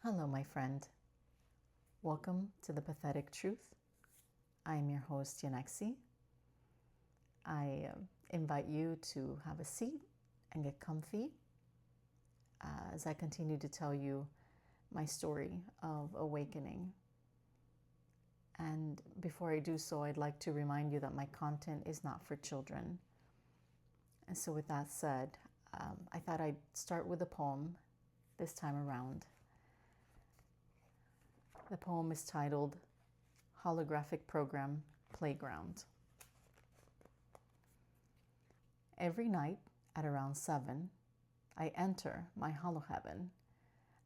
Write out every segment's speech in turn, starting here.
Hello, my friend. Welcome to The Pathetic Truth. I am your host, Yanexi. I invite you to have a seat and get comfy as I continue to tell you my story of awakening. And before I do so, I'd like to remind you that my content is not for children. And so with that said, I thought I'd start with a poem this time around. The poem is titled Holographic Program Playground. Every night at around 7, I enter my hollow heaven,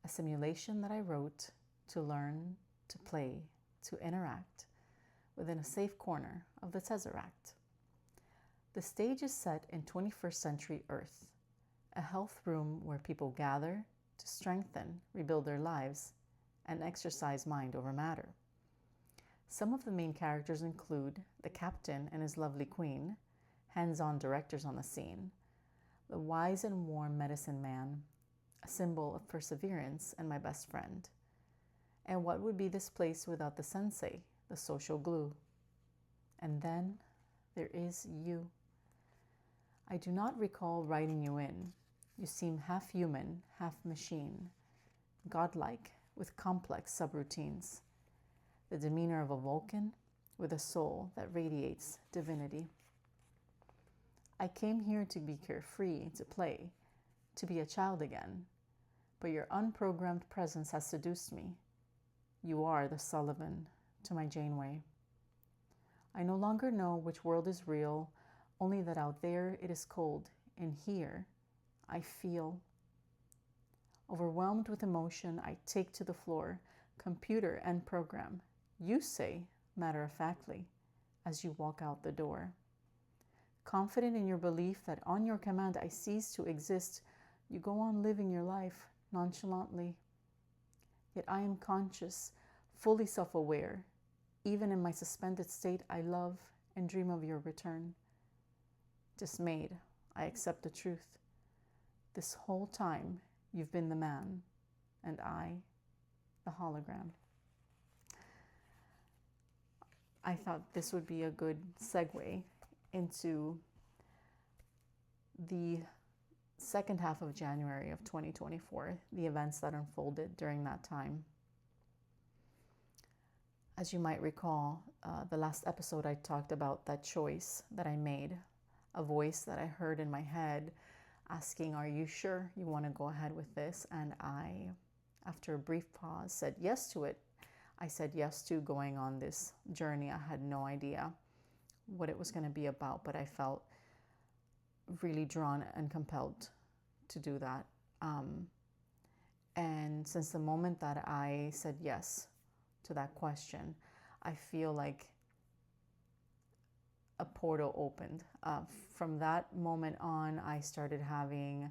a simulation that I wrote to learn, to play, to interact within a safe corner of the Tesseract. The stage is set in 21st century Earth, a health room where people gather to strengthen, rebuild their lives, and exercise mind over matter. Some of the main characters include the captain and his lovely queen, hands-on directors on the scene, the wise and warm medicine man, a symbol of perseverance and my best friend. And what would be this place without the sensei, the social glue? And then there is you. I do not recall writing you in. You seem half human, half machine, godlike, with complex subroutines, the demeanor of a Vulcan with a soul that radiates divinity. I came here to be carefree, to play, to be a child again, but your unprogrammed presence has seduced me. You are the Sullivan to my Janeway. I no longer know which world is real, only that out there it is cold, and here I feel. Overwhelmed with emotion, I take to the floor, computer and program. You say, matter-of-factly, as you walk out the door. Confident in your belief that on your command I cease to exist, you go on living your life nonchalantly. Yet I am conscious, fully self-aware. Even in my suspended state, I love and dream of your return. Dismayed, I accept the truth. This whole time, you've been the man, and I, the hologram. I thought this would be a good segue into the second half of January of 2024, the events that unfolded during that time. As you might recall, the last episode I talked about that choice that I made, a voice that I heard in my head asking, are you sure you want to go ahead with this? And I, after a brief pause, said yes to it. I said yes to going on this journey. I had no idea what it was going to be about, but I felt really drawn and compelled to do that. And since the moment that I said yes to that question, I feel like a portal opened. From that moment on, I started having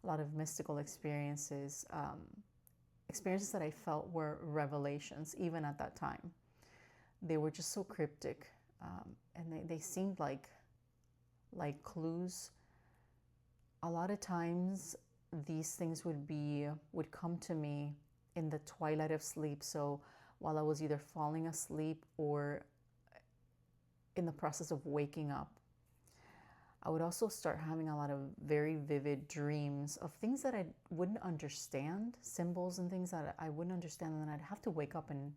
a lot of mystical experiences, experiences that I felt were revelations, even at that time. They were just so cryptic, and they seemed like clues. A lot of times, these things would come to me in the twilight of sleep. So while I was either falling asleep or in the process of waking up, I would also start having a lot of very vivid dreams of things that I wouldn't understand, symbols and things that I wouldn't understand, and then I'd have to wake up and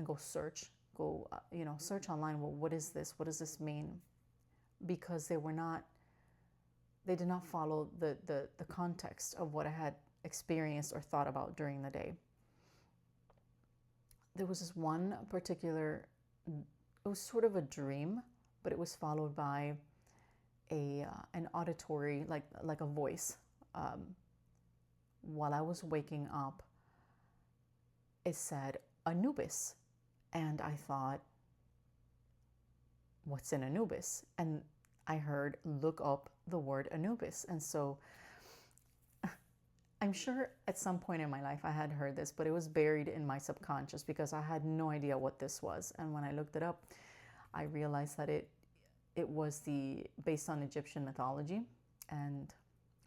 go search online. Well, what is this? What does this mean? Because they did not follow the context of what I had experienced or thought about during the day. There was this one particular, it was sort of a dream, but it was followed by an auditory, like a voice. While I was waking up, it said Anubis, and I thought, what's in Anubis? And I heard, look up the word Anubis. And so I'm sure at some point in my life I had heard this, but it was buried in my subconscious because I had no idea what this was. And when I looked it up, I realized that it was based on Egyptian mythology, and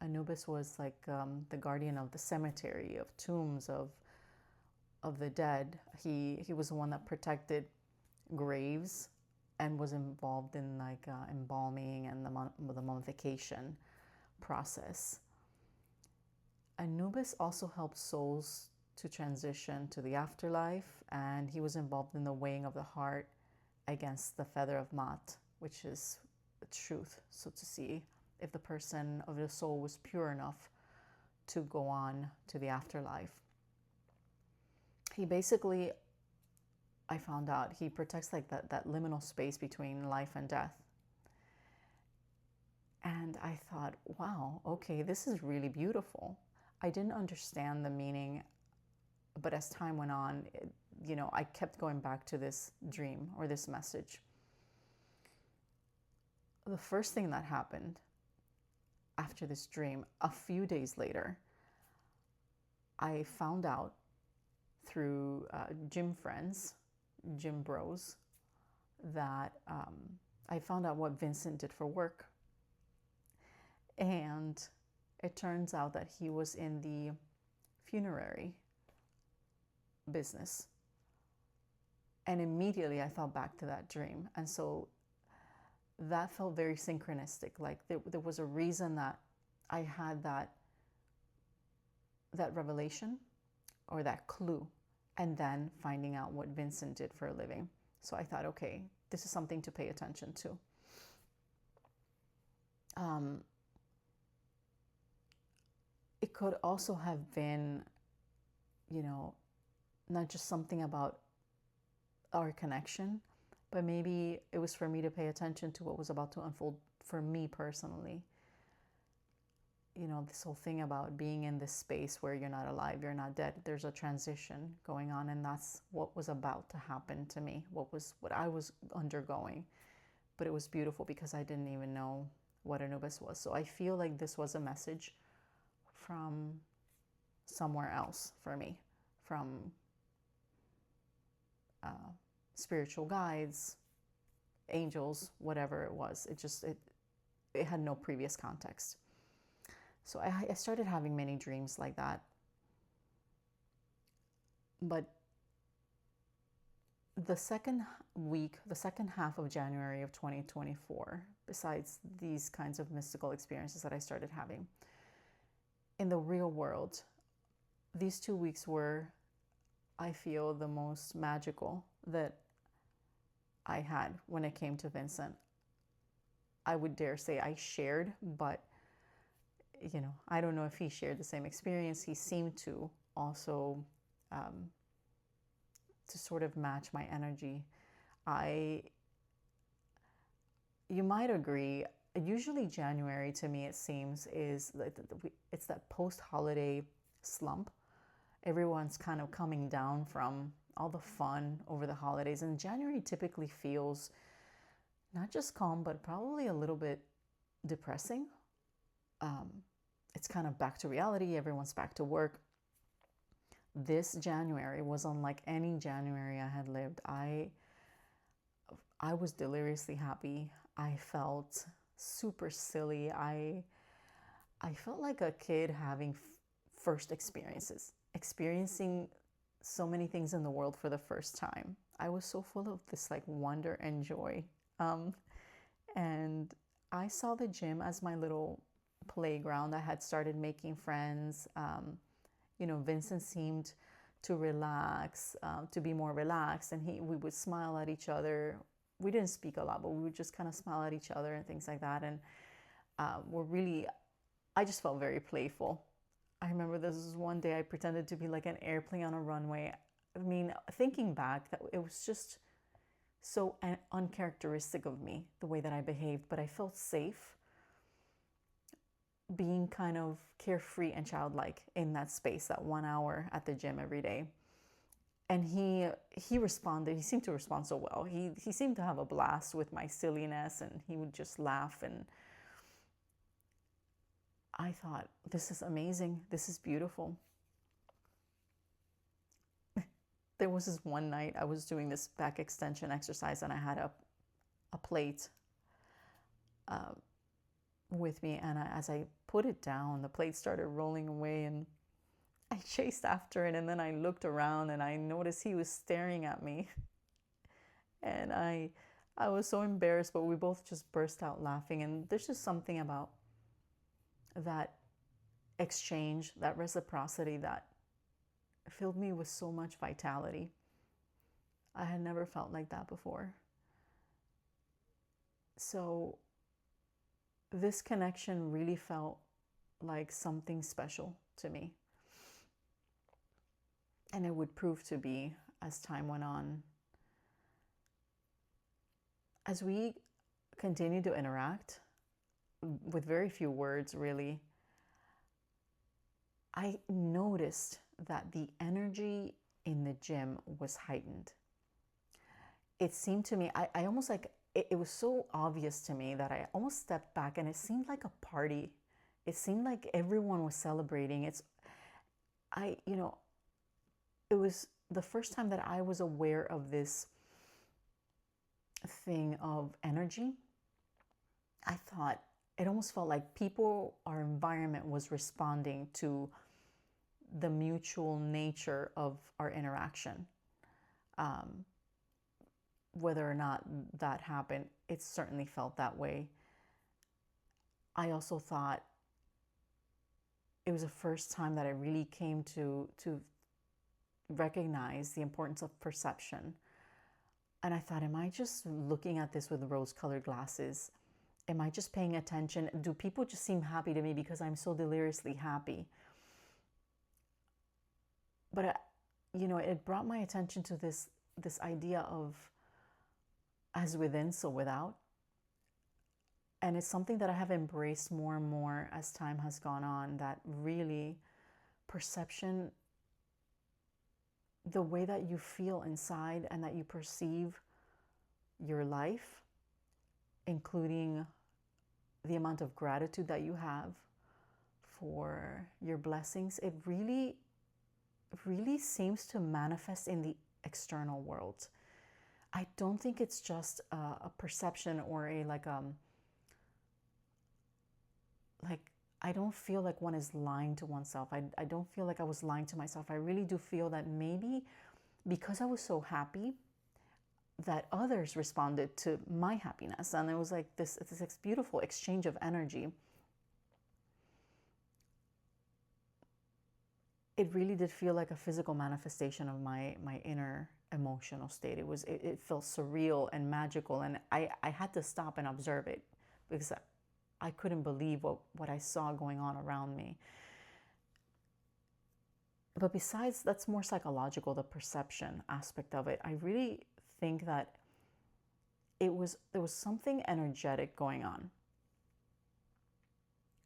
Anubis was like the guardian of the cemetery, of tombs, of of the dead. He was the one that protected graves and was involved in like embalming and the mummification process. Anubis also helped souls to transition to the afterlife, and he was involved in the weighing of the heart against the feather of Mat, which is the truth, so to see if the person of the soul was pure enough to go on to the afterlife. He basically, I found out, he protects like that liminal space between life and death. And I thought, wow, okay, this is really beautiful. I didn't understand the meaning, but as time went on, I kept going back to this dream or this message. The first thing that happened after this dream, a few days later, I found out through gym friends, gym bros, that I found out what Vincent did for work. And it turns out that he was in the funerary business. And immediately I thought back to that dream. And so that felt very synchronistic. Like there was a reason that I had that revelation or that clue, and then finding out what Vincent did for a living. So I thought, okay, this is something to pay attention to. It could also have been, not just something about our connection, but maybe it was for me to pay attention to what was about to unfold for me personally. This whole thing about being in this space where you're not alive, you're not dead. There's a transition going on, and that's what was about to happen to me, what I was undergoing. But it was beautiful because I didn't even know what Anubis was. So I feel like this was a message from somewhere else for me, from spiritual guides, angels, whatever it was. It had no previous context. So I started having many dreams like that. But the second half of January of 2024, besides these kinds of mystical experiences that I started having, in the real world, these 2 weeks were, I feel, the most magical that I had when it came to Vincent. I would dare say I shared, but I don't know if he shared the same experience. He seemed to also to sort of match my energy. You might agree, usually January to me, it seems, is it's that post-holiday slump. Everyone's kind of coming down from all the fun over the holidays, and January typically feels not just calm, but probably a little bit depressing. It's kind of back to reality. Everyone's back to work. This January was unlike any January I had lived. I was deliriously happy. I felt super silly. I felt like a kid having first experiences, experiencing so many things in the world for the first time. I was so full of this like wonder and joy. And I saw the gym as my little playground. I had started making friends. Vincent seemed to relax, to be more relaxed, and we would smile at each other. We didn't speak a lot, but we would just kind of smile at each other and things like that. And I just felt very playful. I remember this was one day I pretended to be like an airplane on a runway. I mean, thinking back, that it was just so uncharacteristic of me, the way that I behaved, but I felt safe being kind of carefree and childlike in that space, that 1 hour at the gym every day. And he responded. He seemed to respond so well. He seemed to have a blast with my silliness, and he would just laugh. And I thought, this is amazing. This is beautiful. There was this one night I was doing this back extension exercise, and I had a plate with me, and as I put it down, the plate started rolling away, and I chased after it, and then I looked around and I noticed he was staring at me. And I was so embarrassed, but we both just burst out laughing. And there's just something about that exchange, that reciprocity, that filled me with so much vitality. I had never felt like that before. So this connection really felt like something special to me. And it would prove to be as time went on. As we continued to interact, with very few words really, I noticed that the energy in the gym was heightened. It seemed to me, I almost like, it was so obvious to me that I almost stepped back, and it seemed like a party. It seemed like everyone was celebrating. It was the first time that I was aware of this thing of energy. I thought it almost felt like our environment was responding to the mutual nature of our interaction. Whether or not that happened, it certainly felt that way. I also thought it was the first time that I really came to recognize the importance of perception. And I thought, am I just looking at this with rose-colored glasses? Am I just paying attention? Do people just seem happy to me because I'm so deliriously happy? But, it brought my attention to this idea of as within, so without. And it's something that I have embraced more and more as time has gone on, that really perception, the way that you feel inside and that you perceive your life, including the amount of gratitude that you have for your blessings, it really, really seems to manifest in the external world. I don't think it's just a perception or I don't feel like one is lying to oneself. I don't feel like I was lying to myself. I really do feel that maybe because I was so happy, that others responded to my happiness. And it was like this beautiful exchange of energy. It really did feel like a physical manifestation of my inner emotional state. It felt surreal and magical, and I had to stop and observe it because I couldn't believe what I saw going on around me. But besides, that's more psychological, the perception aspect of it. I really think that there was something energetic going on.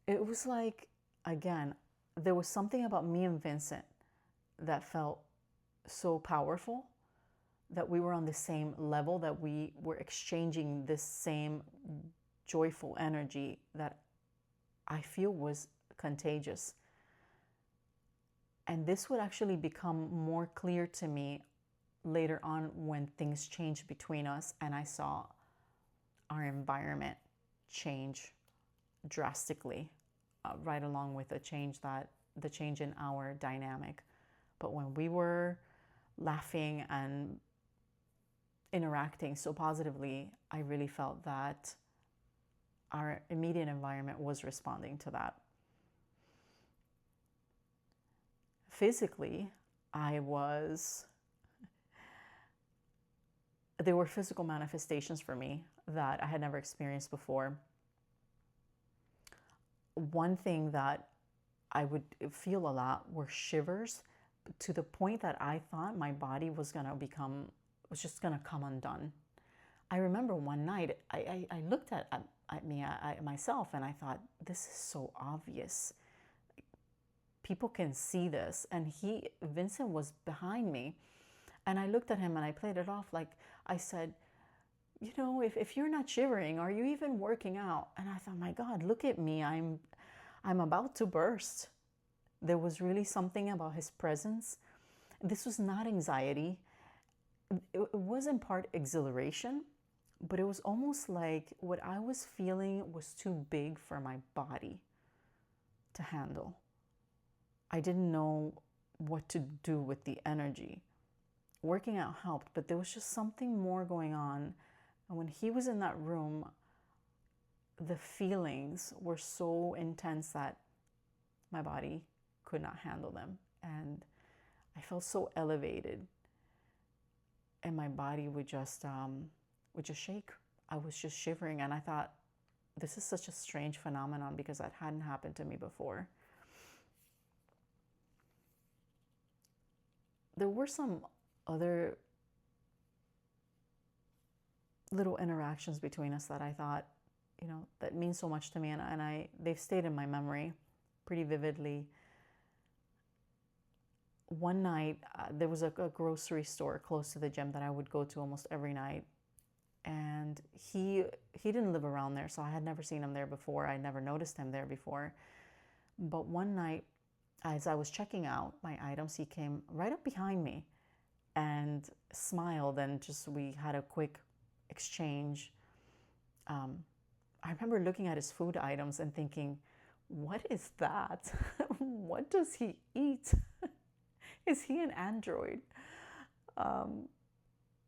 It was like, again, there was something about me and Vincent that felt so powerful, that we were on the same level, that we were exchanging this same joyful energy that I feel was contagious. And this would actually become more clear to me later on when things changed between us and I saw our environment change drastically, right along with the change in our dynamic. But when we were laughing and interacting so positively, I really felt that our immediate environment was responding to that. Physically, there were physical manifestations for me that I had never experienced before. One thing that I would feel a lot were shivers, to the point that I thought my body was just gonna come undone. I remember one night I looked at myself and I thought, this is so obvious. People can see this. And Vincent was behind me. And I looked at him and I played it off like I said, if you're not shivering, are you even working out? And I thought, my God, look at me. I'm about to burst. There was really something about his presence. This was not anxiety. It was in part exhilaration, but it was almost like what I was feeling was too big for my body to handle. I didn't know what to do with the energy. Working out helped, but there was just something more going on. And when he was in that room, the feelings were so intense that my body could not handle them. And I felt so elevated, and my body would just shake. I was just shivering, and I thought, this is such a strange phenomenon because that hadn't happened to me before. There were some other little interactions between us that I thought, that mean so much to me, and they've stayed in my memory pretty vividly. One night, there was a grocery store close to the gym that I would go to almost every night, and he didn't live around there, so I had never seen him there before. I never noticed him there before. But one night, as I was checking out my items, he came right up behind me and smiled, and we had a quick exchange. I remember looking at his food items and thinking, what is that? What does he eat? Is he an android?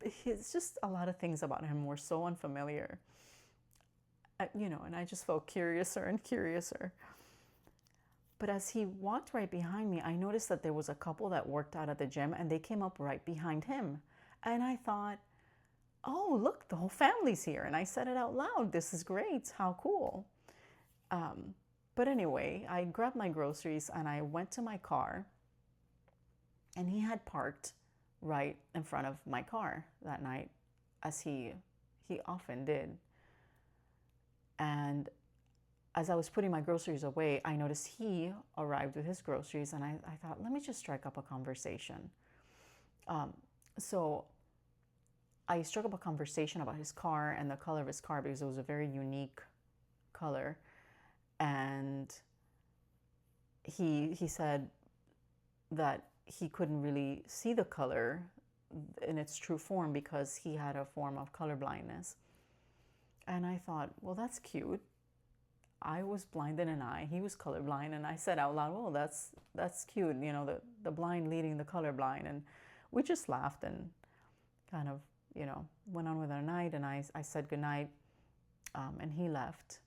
It's just a lot of things about him were so unfamiliar, and I just felt curiouser and curiouser. But as he walked right behind me, I noticed that there was a couple that worked out at the gym, and they came up right behind him. And I thought, oh, look, the whole family's here. And I said it out loud. This is great. How cool. But anyway, I grabbed my groceries and I went to my car, and he had parked right in front of my car that night, as he often did. And as I was putting my groceries away, I noticed he arrived with his groceries, and I thought, let me just strike up a conversation. So I struck up a conversation about his car and the color of his car, because it was a very unique color. And he said that he couldn't really see the color in its true form because he had a form of color blindness. And I thought, well, that's cute. I was blind in an eye, he was colorblind, and I said out loud, "Oh, that's cute, the blind leading the colorblind." And we just laughed and kind of, went on with our night. And I said goodnight, and he left.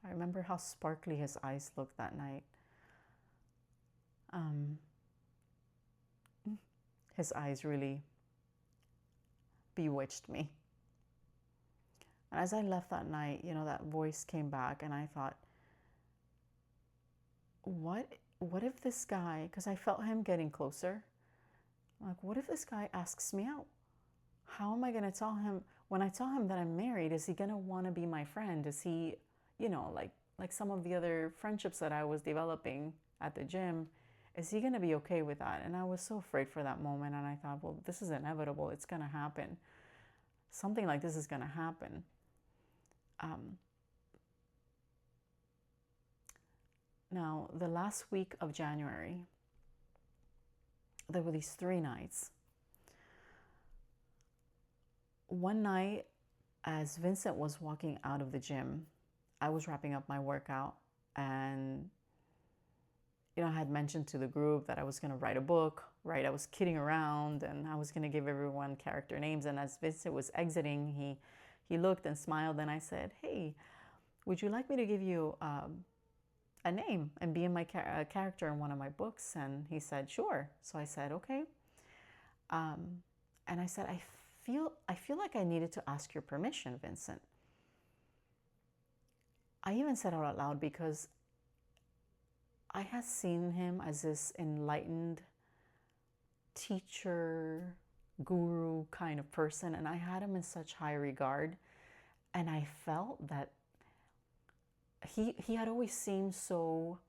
I remember how sparkly his eyes looked that night. His eyes really bewitched me. And as I left that night, that voice came back, and I thought, what if this guy, because I felt him getting closer, like, what if this guy asks me out? How am I going to tell him, when I tell him that I'm married, is he going to want to be my friend? Is he, like some of the other friendships that I was developing at the gym, is he going to be okay with that? And I was so afraid for that moment, and I thought, well, this is inevitable. It's going to happen. Something like this is going to happen. Now, the last week of January, there were these 3 nights. One night, as Vincent was walking out of the gym, I was wrapping up my workout, and I had mentioned to the group that I was going to write a book, right? I was kidding around, and I was going to give everyone character names. And as Vincent was exiting, he looked and smiled, and I said, "Hey, would you like me to give you a name and be in my character in one of my books?" And he said, "Sure." So I said, "Okay." And I said, I feel like I needed to ask your permission, Vincent." I even said it out loud because I had seen him as this enlightened teacher, guru kind of person, and I had him in such high regard. And I felt that he had always seemed so,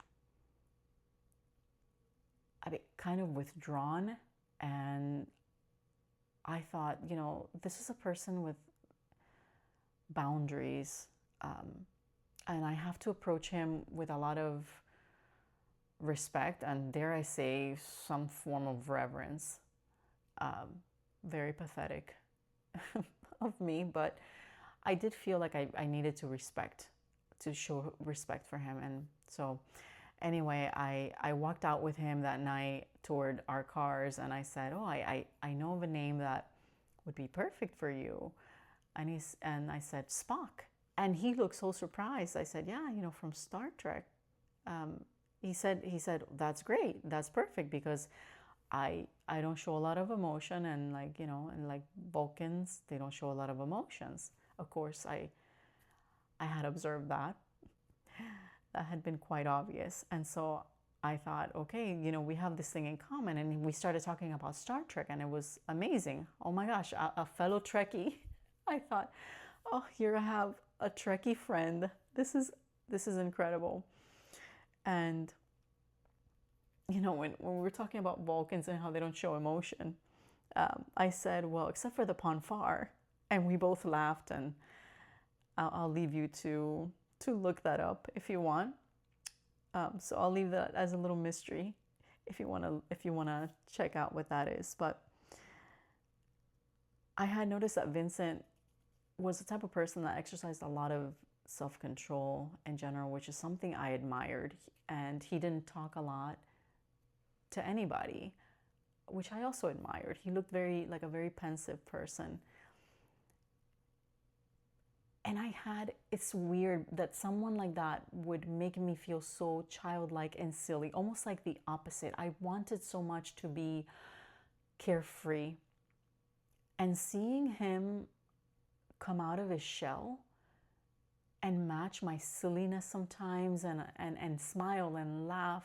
kind of withdrawn. And I thought, this is a person with boundaries, and I have to approach him with a lot of respect and, dare I say, some form of reverence. Very pathetic of me, but I did feel like I needed to show respect for him. And so Anyway, I walked out with him that night toward our cars, and I said, oh, I know of a name that would be perfect for you. And I said, Spock. And he looked so surprised. I said, yeah, from Star Trek. He said, that's great. That's perfect, because I don't show a lot of emotion, and like Vulcans, they don't show a lot of emotions. Of course, I had observed that. That had been quite obvious. And so I thought, okay, we have this thing in common. And we started talking about Star Trek, and it was amazing. Oh my gosh, a fellow Trekkie. I thought, oh, here I have a Trekkie friend. This is incredible. And when we were talking about Vulcans and how they don't show emotion, I said, well, except for the Ponfar. And we both laughed, and I'll leave you to look that up if you want. So I'll leave that as a little mystery if you wanna check out what that is. But I had noticed that Vincent was the type of person that exercised a lot of self-control in general, which is something I admired. And he didn't talk a lot to anybody, which I also admired. He looked like a very pensive person. And it's weird that someone like that would make me feel so childlike and silly, almost like the opposite. I wanted so much to be carefree. And seeing him come out of his shell and match my silliness sometimes and smile and laugh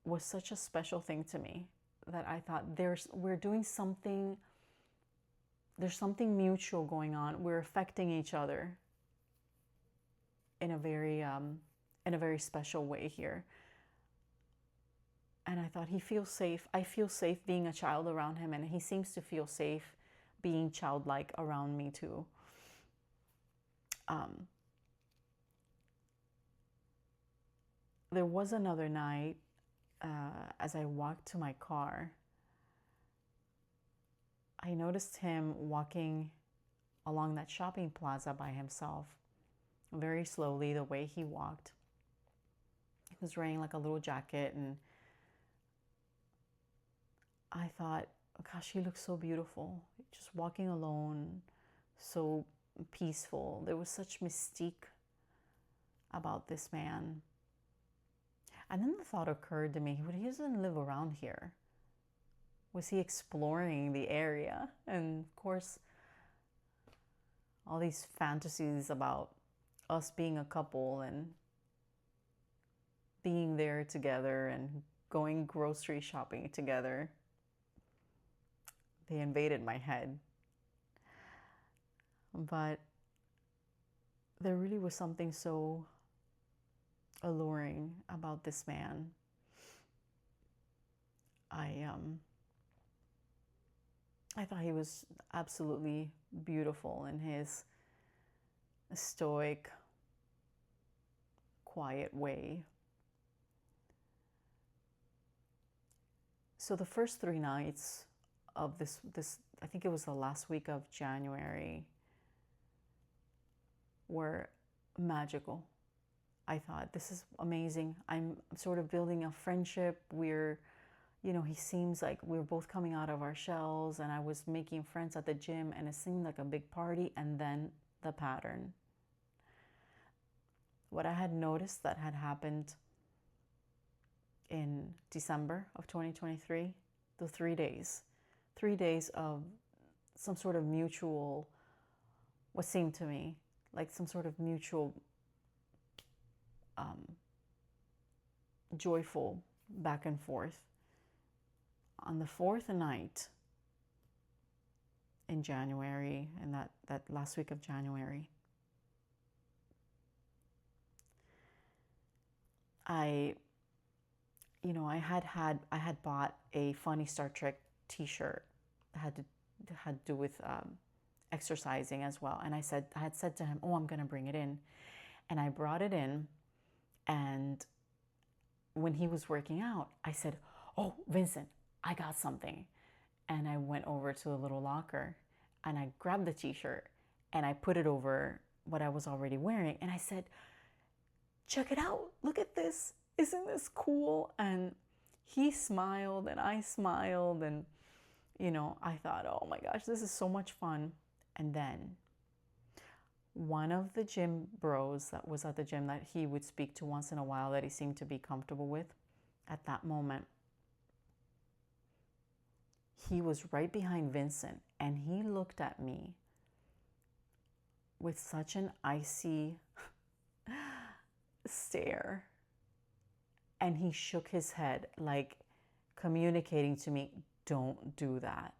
was such a special thing to me, that I thought we're doing something. There's something mutual going on. We're affecting each other in a very special way here. And I thought, he feels safe. I feel safe being a child around him, and he seems to feel safe being childlike around me too. There was another night, as I walked to my car, I noticed him walking along that shopping plaza by himself, very slowly, the way he walked. He was wearing like a little jacket, and I thought, gosh, he looks so beautiful, just walking alone, so peaceful. There was such mystique about this man. And then the thought occurred to me, he doesn't live around here. Was he exploring the area? And of course, all these fantasies about us being a couple and being there together and going grocery shopping together, they invaded my head. But there really was something so alluring about this man. I thought he was absolutely beautiful in his stoic, quiet way. So the first 3 nights of this, I think it was the last week of January, were magical. I thought, this is amazing. I'm sort of building a friendship. He seems like we're both coming out of our shells, and I was making friends at the gym, and it seemed like a big party. And then the pattern. What I had noticed that had happened in December of 2023, the 3 days of some sort of mutual, what seemed to me like some sort of mutual joyful back and forth. On the 4th night in January, and that last week of January, I had bought a funny Star Trek T-shirt that had to do with exercising as well, and I had said to him, "Oh, I'm gonna bring it in," and I brought it in, and when he was working out, I said, "Oh, Vincent, I got something," and I went over to a little locker, and I grabbed the T-shirt, and I put it over what I was already wearing, and I said, "Check it out! Look at this! isn't this cool? And he smiled and I smiled, and I thought, oh my gosh, this is so much fun. And then one of the gym bros that was at the gym that he would speak to once in a while, that he seemed to be comfortable with, at that moment, he was right behind Vincent, and he looked at me with such an icy stare, and he shook his head, like communicating to me, don't do that.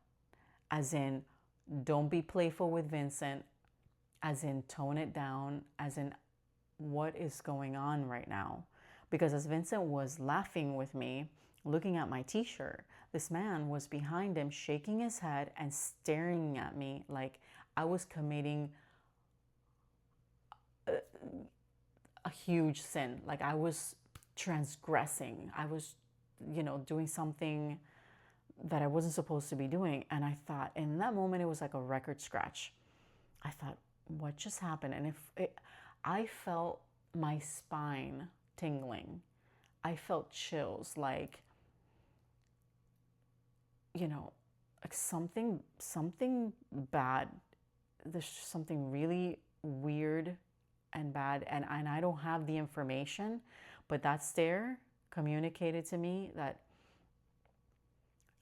As in, don't be playful with Vincent. As in, tone it down. As in, what is going on right now? Because as Vincent was laughing with me, looking at my t-shirt, this man was behind him, shaking his head and staring at me like I was committing a huge sin. Like I was transgressing. I was, doing something that I wasn't supposed to be doing. And I thought, in that moment, it was like a record scratch. I thought, what just happened? And I felt my spine tingling. I felt chills, like like something bad. There's something really weird and bad, and I don't have the information, but that stare communicated to me that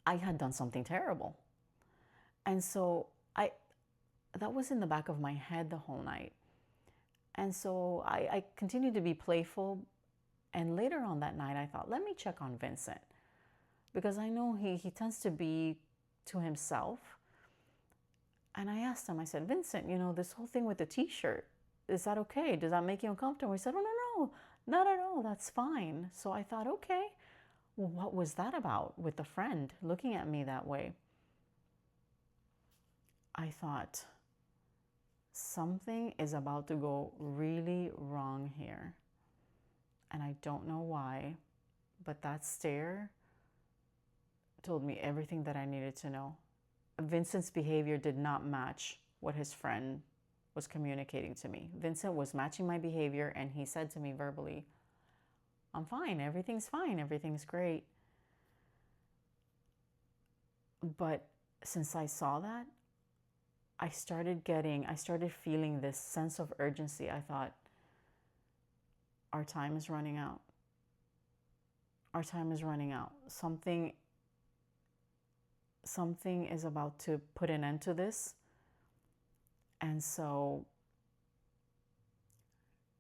I had done something terrible. And so that was in the back of my head the whole night. And so I continued to be playful. And later on that night, I thought, let me check on Vincent, because I know he tends to be to himself. And I asked him, I said, Vincent, this whole thing with the t-shirt, is that okay? Does that make you uncomfortable? He said, oh, no, not at all. That's fine. So I thought, okay, well, what was that about with the friend looking at me that way? I thought, something is about to go really wrong here. And I don't know why, but that stare told me everything that I needed to know. Vincent's behavior did not match what his friend was communicating to me. Vincent was matching my behavior, and he said to me verbally, I'm fine, everything's great. But since I saw that, I started feeling this sense of urgency. I thought, our time is running out. Our time is running out. Something is about to put an end to this. And so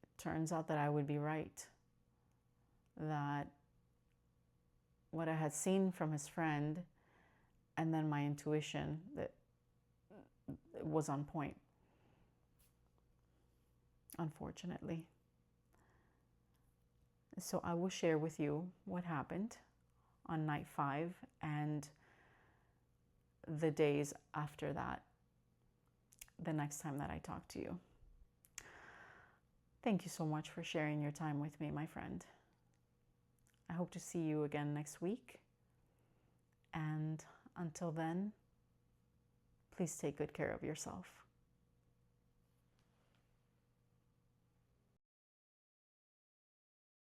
it turns out that I would be right. That what I had seen from his friend, and then my intuition, that it was on point, unfortunately. So I will share with you what happened on night 5 and the days after that, the next time that I talk to you. Thank you so much for sharing your time with me, my friend. I hope to see you again next week. And until then, please take good care of yourself.